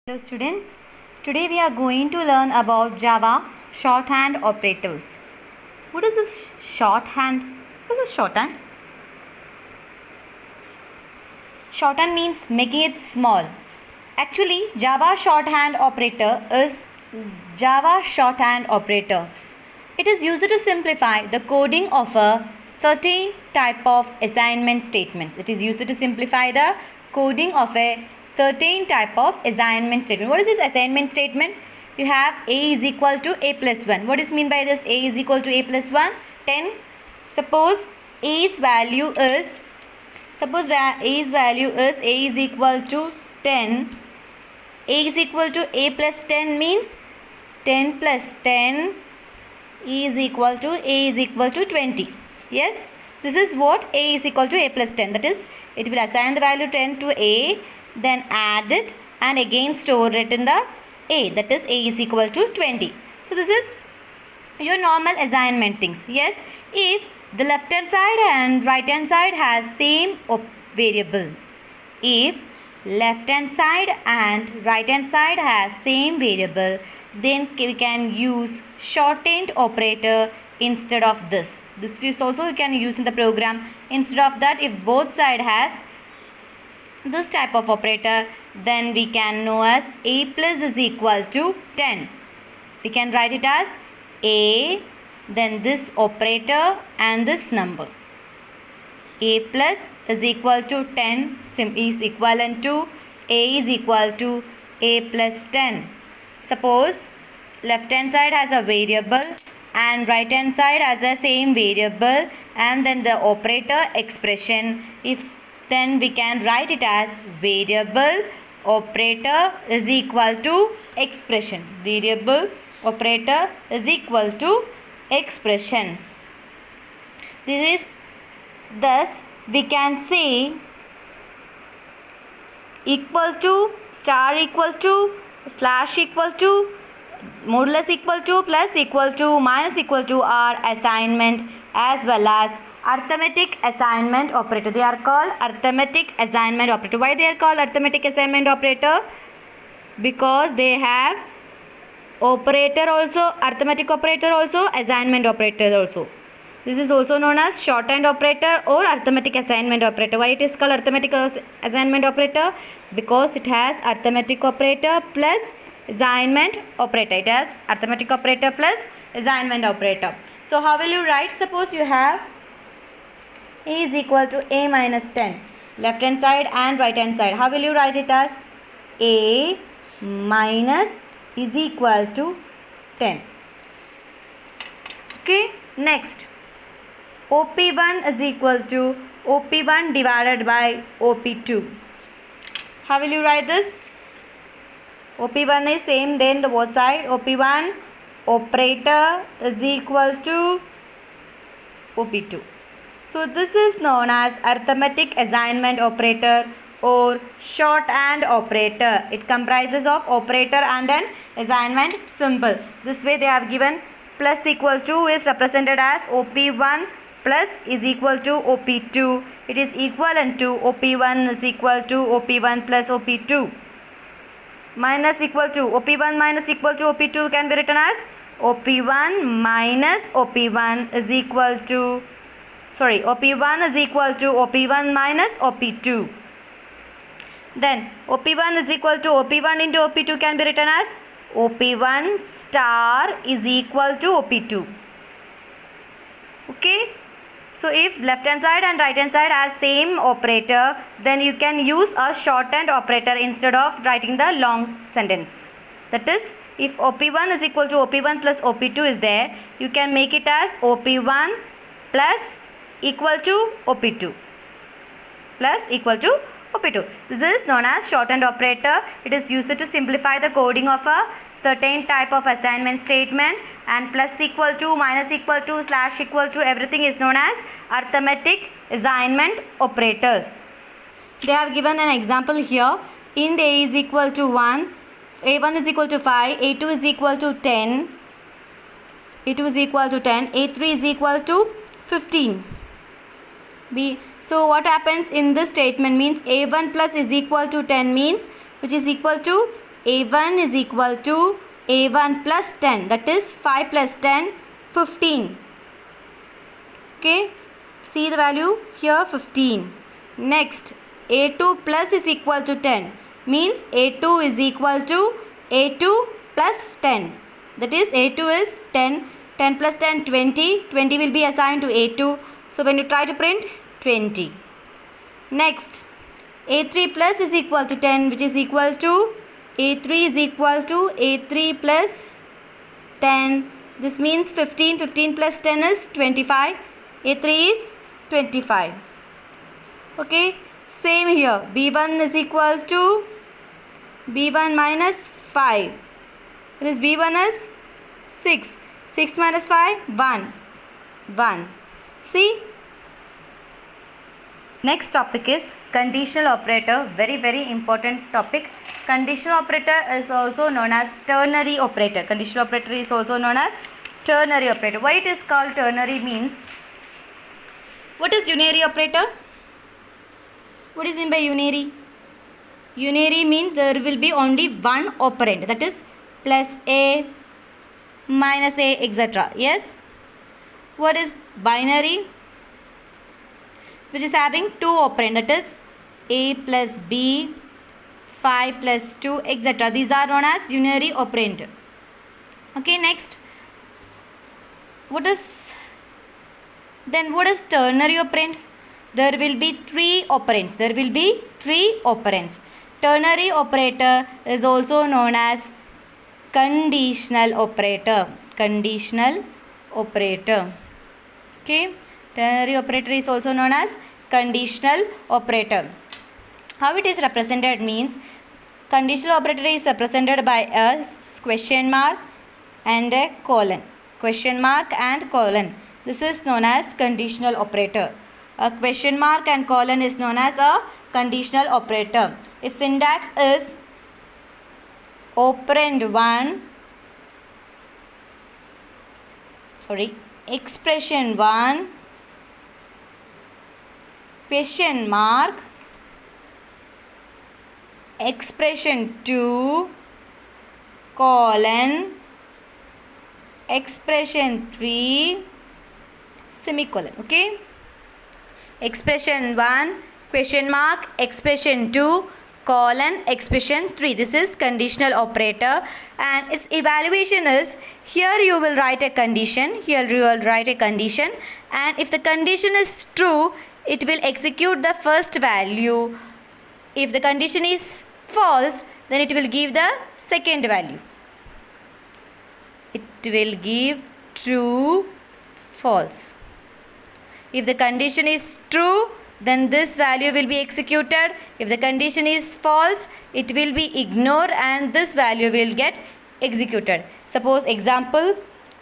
Hello students, today we are going to learn about Java shorthand operators. What is this shorthand? What is this shorthand? Shorthand means making it small. Actually, Java shorthand operator is Java shorthand operators. It is used to simplify the coding of a certain type of assignment statements. It is used to simplify the coding of a certain type of assignment statement. What is this assignment statement? You have a is equal to a plus 1. What is mean by this a is equal to a plus 1? 10. Suppose a's value is a is equal to 10. A is equal to a plus 10 means 10 plus 10 is equal to 20. Yes, this is what a is equal to a plus 10. That is, it will assign the value 10 to a, then add it and again store it in the a, that is a is equal to 20. So this is your normal assignment things. Yes, if the left hand side and right hand side has same variable, if left hand side and right hand side has same variable, then we can use shorthand operator instead of this. This is also you can use in the program. Instead of that, if both side has this type of operator, then we can know as a plus is equal to 10. We can write it as a, then this operator and this number. A plus is equal to 10 is equivalent to a is equal to a plus 10. Suppose left hand side has a variable and right hand side has the same variable, and then the operator expression, if then we can write it as variable operator is equal to expression. Variable operator is equal to expression. This is thus we can say equal to, star equal to, slash equal to, modulus equal to, plus equal to, minus equal to are assignment as well as arithmetic assignment operator. They are called arithmetic assignment operator. Why they are called arithmetic assignment operator? Because they have operator also, arithmetic operator also, assignment operator also. This is also known as shorthand operator or arithmetic assignment operator. Why it is called arithmetic assignment operator? Because it has arithmetic operator plus assignment operator. It has arithmetic operator plus assignment operator. So how will you write? Suppose you have a is equal to a minus 10. Left hand side and right hand side. How will you write it as? A minus is equal to 10. Okay. Next. OP1 is equal to OP1 divided by OP2. How will you write this? OP1 is same then the both side. OP1 operator is equal to OP2. So this is known as arithmetic assignment operator or shorthand operator. It comprises of operator and an assignment symbol. This way they have given plus equal to is represented as OP1 plus is equal to OP2. It is equivalent to OP1 is equal to OP1 plus OP2. Minus equal to OP1 minus equal to OP2 can be written as OP1 minus OP1 is equal to OP1 is equal to OP1 minus OP2. Then OP1 is equal to OP1 into OP2 can be written as OP1 star is equal to OP2. Okay. So if left hand side and right hand side has same operator, then you can use a shorthand operator instead of writing the long sentence. That is, if OP1 is equal to OP1 plus OP2 is there, you can make it as OP1 plus equal to OP2 plus equal to OP2. This is known as shorthand operator. It is used to simplify the coding of a certain type of assignment statement, and plus equal to, minus equal to, slash equal to, everything is known as arithmetic assignment operator. They have given an example here. Int a is equal to 1, a1 is equal to 5, a2 is equal to 10, a2 is equal to 10, a3 is equal to 15. So what happens in this statement means a1 plus is equal to 10 means which is equal to A1 is equal to A1 plus 10, that is 5 plus 10, 15. Okay, see the value here, 15. Next, A2 plus is equal to 10, means A2 is equal to A2 plus 10. That is A2 is 10, 10 plus 10, 20, 20 will be assigned to A2. So when you try to print, 20. Next, A3 plus is equal to 10, which is equal to A3 is equal to A3 plus 10. This means 15, 15 plus 10 is 25. A3 is 25. Okay, same here. B1 is equal to B1 minus 5. That is B1 is 6. 6 minus 5, 1. 1. See? Next topic is conditional operator. Very, very important topic. Conditional operator is also known as ternary operator. Conditional operator is also known as ternary operator. Why it is called ternary means, what is unary operator? What is meant by unary? Unary means there will be only one operand, that is plus A, minus A, etc. Yes? What is binary? Which is having two operand, that is A plus B, 5 plus 2, etc. These are known as unary operand. Okay, next. What is ternary operand? There will be three operands. There will be three operands. Ternary operator is also known as conditional operator. Conditional operator. Okay. Ternary operator is also known as conditional operator. How it is represented means, conditional operator is represented by a question mark and a colon. Question mark and colon. This is known as conditional operator. A question mark and colon is known as a conditional operator. Its syntax is expression 1, question mark, expression 2, colon, expression 3, semicolon. Okay, expression 1, question mark, expression 2, colon, expression 3. This is conditional operator, and its evaluation is, here you will write a condition, and if the condition is true, it will execute the first value. If the condition is false, then it will give the second value. It will give true, false. If the condition is true, then this value will be executed. If the condition is false, it will be ignored and this value will get executed. Suppose example,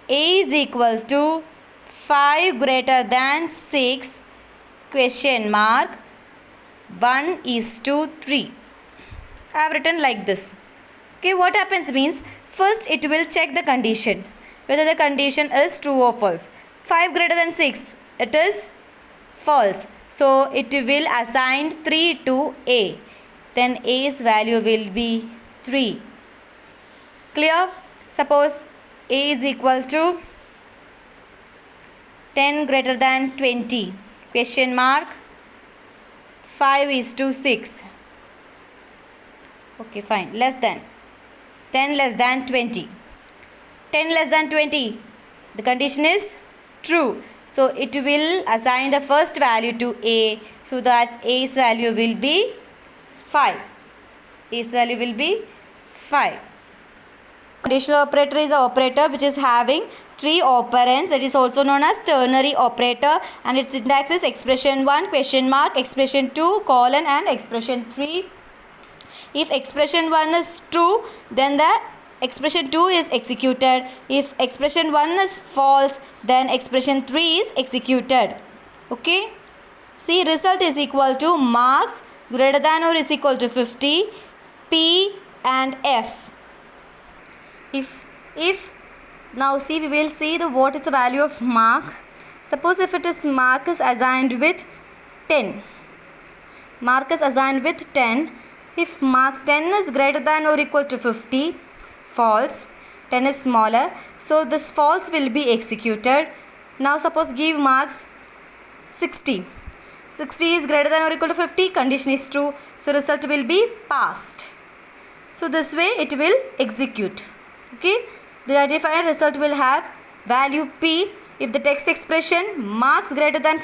A is equal to 5 greater than 6, question mark, 1:3. I have written like this. Okay, what happens means, first it will check the condition, whether the condition is true or false. 5 greater than 6, it is false. So it will assign 3 to A. Then A's value will be 3. Clear? Suppose A is equal to 10 greater than 20. Question mark, 5:6. Okay, fine. Less than. 10 less than 20. 10 less than 20. The condition is true. So it will assign the first value to A. So that A's value will be 5. A's value will be 5. Conditional operator is an operator which is having 3 operands. It is also known as ternary operator, and its syntax is expression 1, question mark, expression 2, colon, and expression 3. If expression 1 is true, then the expression 2 is executed. If expression 1 is false, then expression 3 is executed. Okay. See, result is equal to marks greater than or is equal to 50, P and F. If now see, we will see what is the value of mark. Suppose if it is mark is assigned with 10. Mark is assigned with 10. If marks 10 is greater than or equal to 50, false. 10 is smaller, so this false will be executed. Now suppose give marks 60. 60 is greater than or equal to 50, condition is true, so result will be passed. So this way it will execute. Okay, the identified result will have value P if the text expression marks greater than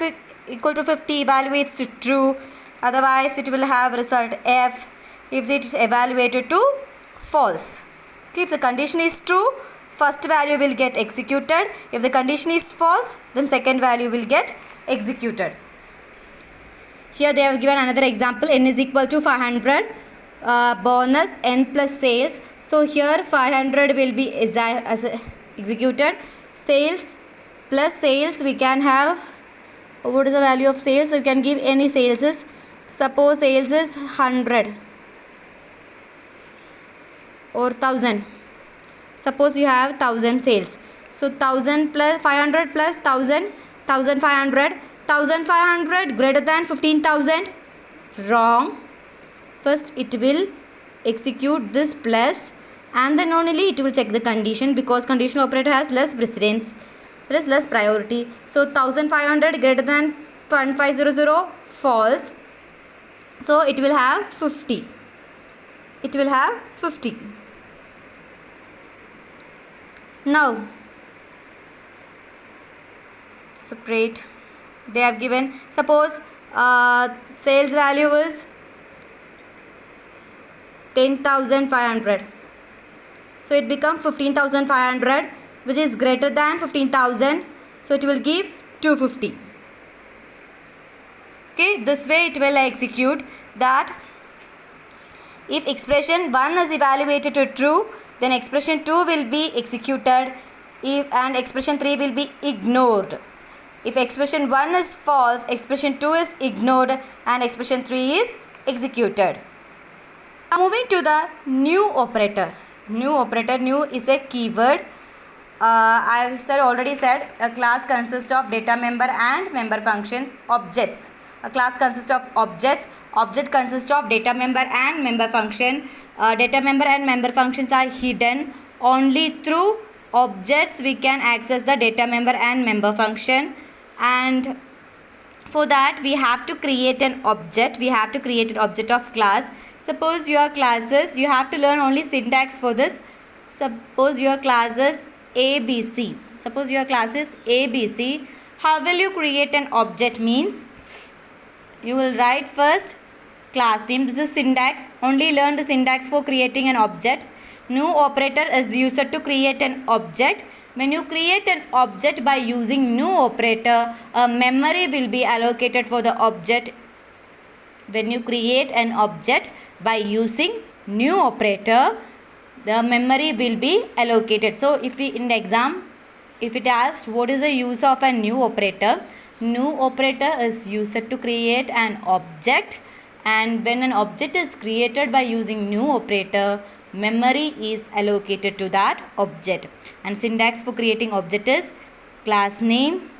equal to 50 evaluates to true. Otherwise it will have result F if it is evaluated to false. Okay, if the condition is true, first value will get executed. If the condition is false, then second value will get executed. Here they have given another example. N is equal to 500, bonus n plus sales. So here 500 will be executed. Sales plus sales, we can have, what is the value of sales? We can give any sales is, suppose sales is 100 or 1000. Suppose you have 1000 sales. So 1000 plus 500 plus 1000, 1500. 1500 greater than 15,000. Wrong. First it will execute this plus and then only it will check the condition, because conditional operator has less precedence. It is less priority. So 1500 greater than 1500, false. So it will have 50. It will have 50. Now separate. They have given, suppose sales value is 10,500. So it becomes 15,500, which is greater than 15,000. So it will give 250. Okay, this way it will execute that. If expression 1 is evaluated to true, then expression 2 will be executed, and expression 3 will be ignored. If expression 1 is false, expression 2 is ignored and expression 3 is executed. Now moving to the new operator. New operator, new is a keyword. I already said a class consists of data member and member functions. Objects. A class consists of objects. Object consists of data member and member function. Data member and member functions are hidden. Only through objects we can access the data member and member function. And for that we have to create an object. We have to create an object of class. Suppose your classes, you have to learn only syntax for this. Suppose your class is ABC. Suppose your class is ABC. How will you create an object? Means you will write first class name. This is syntax. Only learn the syntax for creating an object. New operator is used to create an object. When you create an object by using new operator, a memory will be allocated for the object. When you create an object by using new operator, the memory will be allocated. So if we in the exam, if it asks what is the use of a new operator is used to create an object, and when an object is created by using new operator, memory is allocated to that object. And syntax for creating object is class name,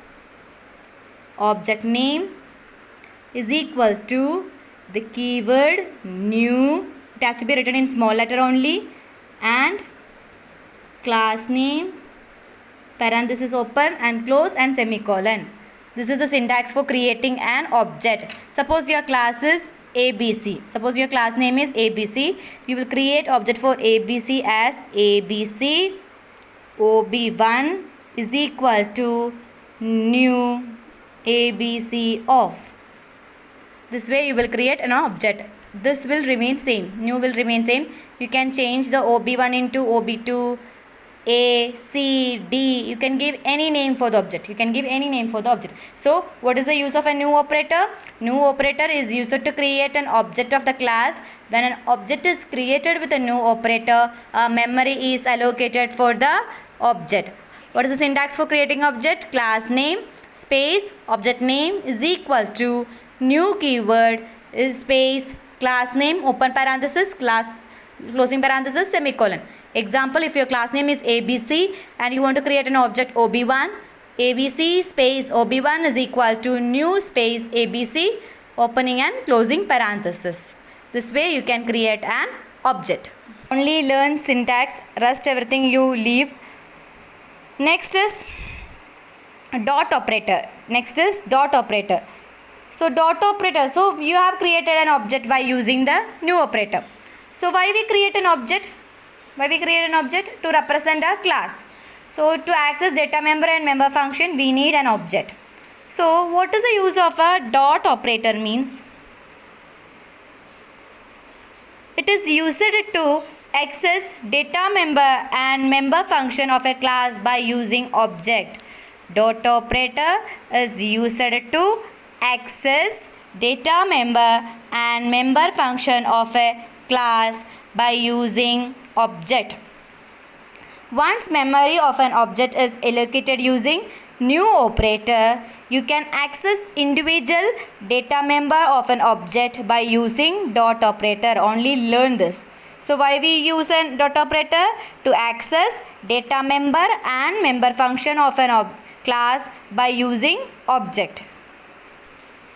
object name is equal to the keyword new. It has to be written in small letter only, and class name, parenthesis open and close and semicolon. This is the syntax for creating an object. Suppose your class is ABC. Suppose your class name is ABC. You will create object for ABC as ABC OB1 is equal to new ABC of. This way you will create an object. This will remain same. New will remain same. You can change the OB1 into OB2, A, C, D. You can give any name for the object. So what is the use of a new operator? New operator is used to create an object of the class. When an object is created with a new operator, a memory is allocated for the object. What is the syntax for creating object? Class name space object name is equal to new keyword is space class name open parenthesis class closing parenthesis semicolon. Example, if your class name is ABC and you want to create an object OB1, ABC space OB1 is equal to new space ABC opening and closing parenthesis. This way you can create an object. Only learn syntax, rest everything you leave. Next is dot operator. So dot operator, so you have created an object by using the new operator. So why we create an object? To represent a class. So to access data member and member function, we need an object. So what is the use of a dot operator means? It is used to access data member and member function of a class by using object. Dot operator is used to access data member and member function of a class by using object. Once memory of an object is allocated using new operator, you can access individual data member of an object by using dot operator. Only learn this. So why we use a dot operator? To access data member and member function of an class by using object.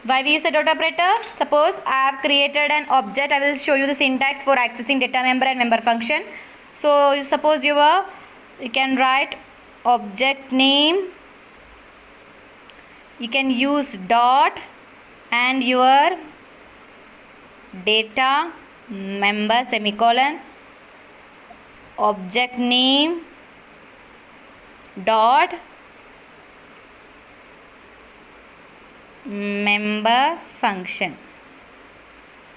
Why we use a dot operator? Suppose I have created an object. I will show you the syntax for accessing data member and member function. So suppose you can write object name. You can use dot and your data member semicolon, object name dot member function.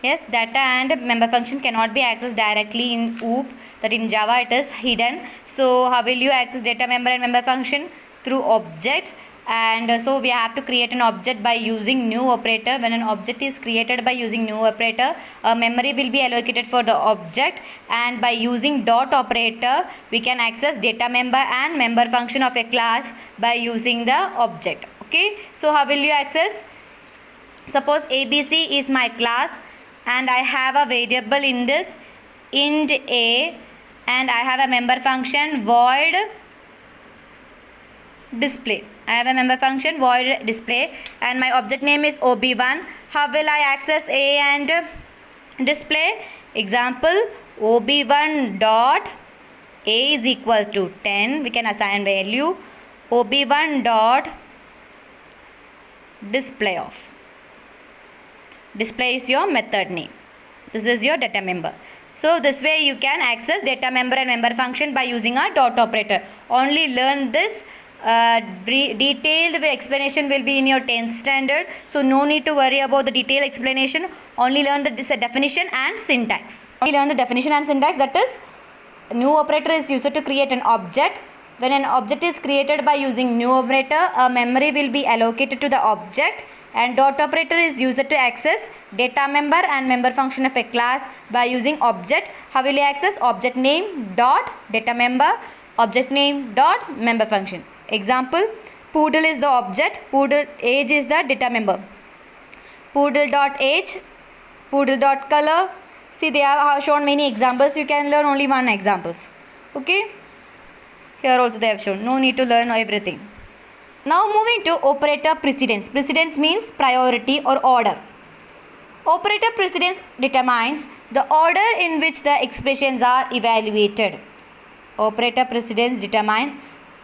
Yes, data and member function cannot be accessed directly in OOP, that in Java it is hidden. So how will you access data member and member function? Through object. And so we have to create an object by using new operator. When an object is created by using new operator, a memory will be allocated for the object, and by using dot operator we can access data member and member function of a class by using the object. Okay, so how will you access? Suppose ABC is my class and I have a variable in this int a, and I have a member function void display. I have a member function void display and my object name is ob1. How will I access a and display? Example, ob1 dot a is equal to 10. We can assign value ob1 dot display of. Display is your method name. This is your data member. So this way you can access data member and member function by using a dot operator. Only learn this. Detailed explanation will be in your 10th standard. So no need to worry about the detailed explanation. Only learn the definition and syntax. That is, new operator is used to create an object. When an object is created by using new operator, a memory will be allocated to the object, and dot operator is used to access data member and member function of a class by using object. How will you access? Object name dot data member, object name dot member function. Example, poodle is the object, poodle age is the data member. Poodle dot age, poodle dot color. See, they have shown many examples. You can learn only one examples. Okay. Here also they have shown. No need to learn everything. Now moving to operator precedence. Precedence means priority or order. Operator precedence determines the order in which the expressions are evaluated. Operator precedence determines.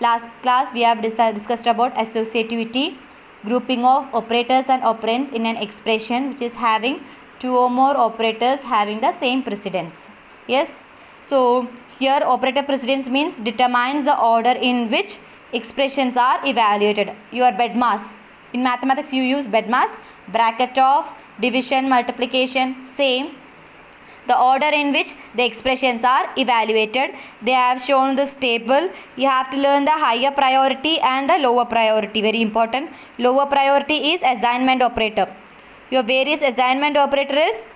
Last class we have discussed about associativity, grouping of operators and operands in an expression which is having two or more operators having the same precedence. Yes. So here operator precedence means determines the order in which expressions are evaluated. Your BEDMAS. In mathematics you use BEDMAS, bracket of division, multiplication, same. The order in which the expressions are evaluated. They have shown this table. You have to learn the higher priority and the lower priority. Very important. Lower priority is assignment operator. Your various assignment operator is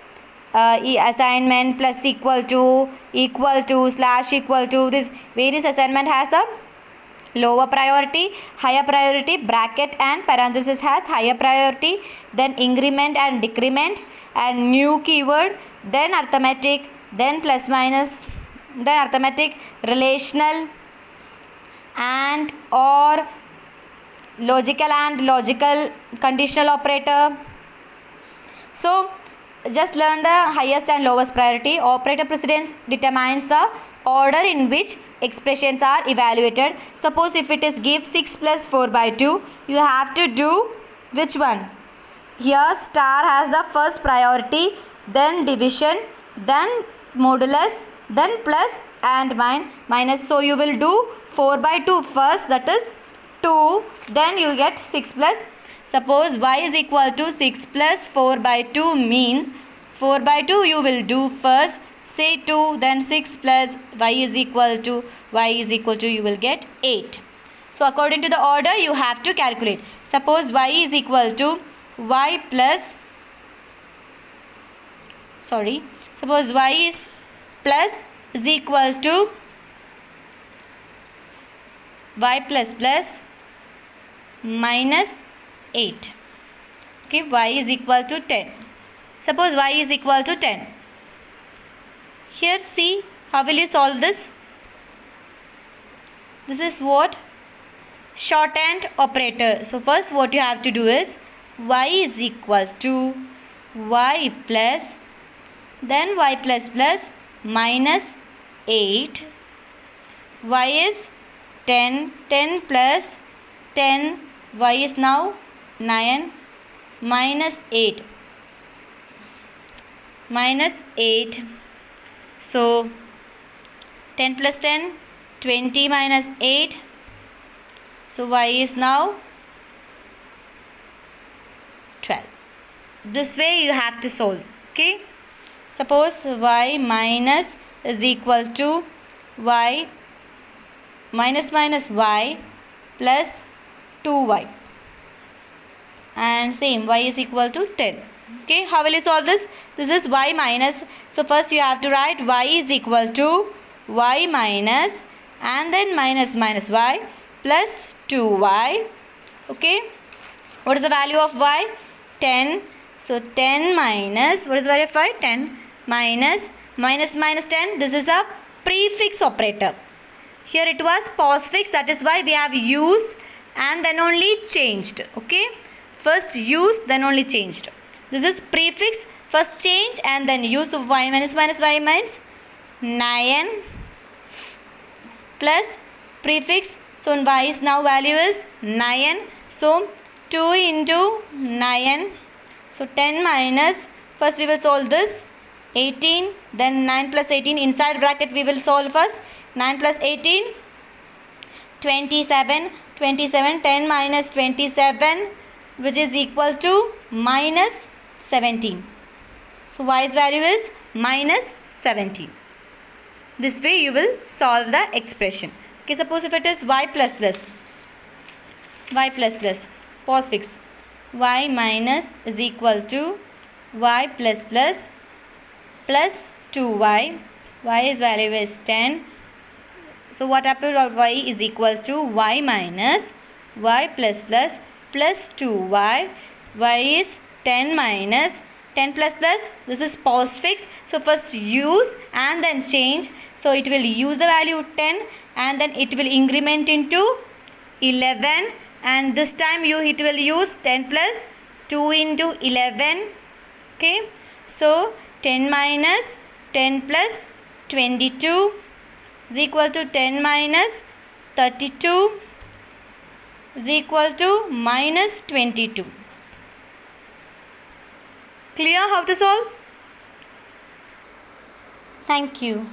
assignment plus equal to slash equal to. This various assignment has a lower priority. Higher priority, bracket and parenthesis has higher priority. Then increment and decrement and new keyword. Then arithmetic, then plus minus, then arithmetic, relational and or logical and logical conditional operator. So just learn the highest and lowest priority. Operator precedence determines the order in which expressions are evaluated. Suppose if it is give 6 plus 4 by 2, you have to do which one? Here star has the first priority, then division, then modulus, then plus and minus. So you will do 4 by 2 first, that is 2, then you get 6 plus. Suppose y is equal to 6 plus 4 by 2 means 4 by 2 you will do first, say 2, then 6 plus y is equal to you will get 8. So according to the order you have to calculate. Suppose y is equal to y plus, suppose y is plus is equal to y plus minus 8. Okay, y is equal to 10. Suppose y is equal to 10. Here see how will you solve this? This is what? Shorthand operator. So first what you have to do is y is equal to y plus, then y plus minus 8. Y is 10, 10 plus 10, y is now 9, minus 8. So 10 plus 10, 20 minus 8. So y is now 12. This way you have to solve. Okay. Suppose y minus is equal to y minus y plus 2y, and same y is equal to 10. Okay, how will you solve this? This is y minus. So first you have to write y is equal to y minus and then minus y plus 2y. Okay, what is the value of y? 10. So 10 minus, what is the value of y? 10 minus 10. This is a prefix operator. Here it was postfix, that is why we have used and then only changed. Okay, first used then only changed. This is prefix, first change and then use. Of y minus y means 9 plus prefix. So y is now value is 9. So 2 into 9. So 10 minus, first we will solve this 18, then 9 plus 18 inside bracket we will solve first. 9 plus 18, 27. 10 minus 27, which is equal to minus 17. So y's value is minus 17. This way you will solve the expression. Okay, suppose if it is y plus postfix, y minus is equal to y plus 2y. Y's value is 10. So what happened? Y is equal to y minus y plus 2y. Y is 10 minus 10 plus. This is postfix. So first use and then change. So it will use the value 10 and then it will increment into 11. And this time it will use 10 plus 2 into 11. Okay. So 10 minus 10 plus 22 is equal to 10 minus 32 is equal to minus 22. Clear how to solve? Thank you.